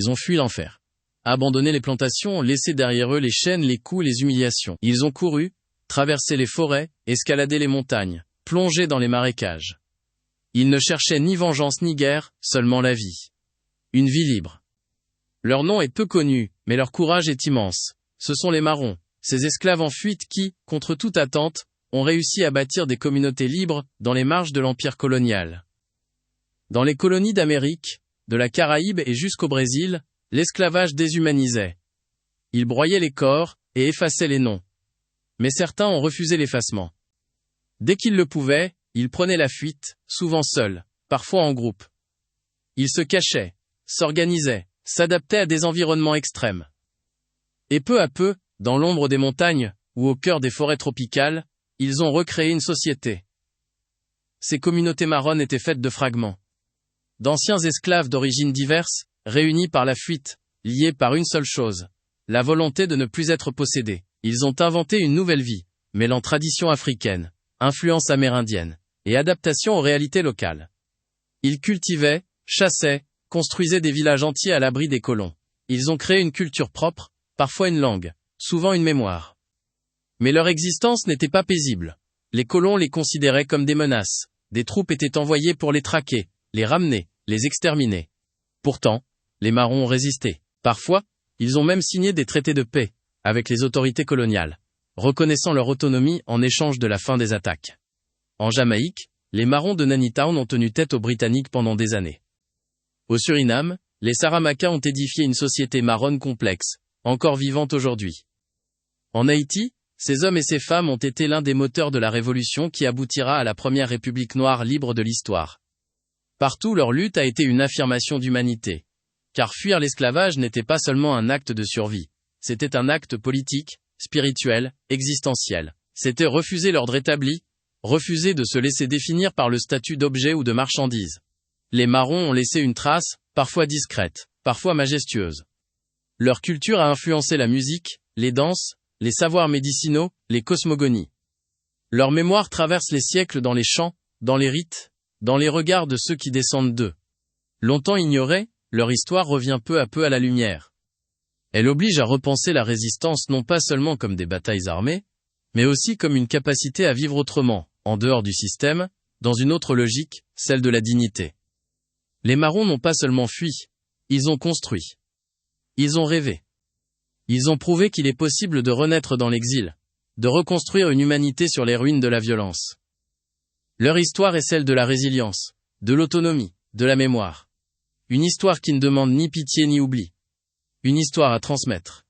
Ils ont fui l'enfer. Abandonné les plantations, laissé derrière eux les chaînes, les coups, les humiliations. Ils ont couru, traversé les forêts, escaladé les montagnes, plongé dans les marécages. Ils ne cherchaient ni vengeance ni guerre, seulement la vie. Une vie libre. Leur nom est peu connu, mais leur courage est immense. Ce sont les Marrons, ces esclaves en fuite qui, contre toute attente, ont réussi à bâtir des communautés libres dans les marges de l'empire colonial. Dans les colonies d'Amérique, de la Caraïbe et jusqu'au Brésil, l'esclavage déshumanisait. Il broyait les corps et effaçait les noms. Mais certains ont refusé l'effacement. Dès qu'ils le pouvaient, ils prenaient la fuite, souvent seuls, parfois en groupe. Ils se cachaient, s'organisaient, s'adaptaient à des environnements extrêmes. Et peu à peu, dans l'ombre des montagnes, ou au cœur des forêts tropicales, ils ont recréé une société. Ces communautés marronnes étaient faites de fragments. D'anciens esclaves d'origines diverses, réunis par la fuite, liés par une seule chose, la volonté de ne plus être possédés. Ils ont inventé une nouvelle vie, mêlant tradition africaine, influence amérindienne, et adaptation aux réalités locales. Ils cultivaient, chassaient, construisaient des villages entiers à l'abri des colons. Ils ont créé une culture propre, parfois une langue, souvent une mémoire. Mais leur existence n'était pas paisible. Les colons les considéraient comme des menaces. Des troupes étaient envoyées pour les traquer, les ramener, les exterminer. Pourtant, les Marrons ont résisté. Parfois, ils ont même signé des traités de paix avec les autorités coloniales, reconnaissant leur autonomie en échange de la fin des attaques. En Jamaïque, les Marrons de Nannytown ont tenu tête aux Britanniques pendant des années. Au Suriname, les Saramacas ont édifié une société marronne complexe, encore vivante aujourd'hui. En Haïti, ces hommes et ces femmes ont été l'un des moteurs de la révolution qui aboutira à la première république noire libre de l'histoire. Partout, leur lutte a été une affirmation d'humanité. Car fuir l'esclavage n'était pas seulement un acte de survie. C'était un acte politique, spirituel, existentiel. C'était refuser l'ordre établi, refuser de se laisser définir par le statut d'objet ou de marchandise. Les Marrons ont laissé une trace, parfois discrète, parfois majestueuse. Leur culture a influencé la musique, les danses, les savoirs médicinaux, les cosmogonies. Leur mémoire traverse les siècles dans les chants, dans les rites, dans les regards de ceux qui descendent d'eux. Longtemps ignorée, leur histoire revient peu à peu à la lumière. Elle oblige à repenser la résistance non pas seulement comme des batailles armées, mais aussi comme une capacité à vivre autrement, en dehors du système, dans une autre logique, celle de la dignité. Les Marrons n'ont pas seulement fui, ils ont construit. Ils ont rêvé. Ils ont prouvé qu'il est possible de renaître dans l'exil, de reconstruire une humanité sur les ruines de la violence. Leur histoire est celle de la résilience, de l'autonomie, de la mémoire. Une histoire qui ne demande ni pitié ni oubli. Une histoire à transmettre.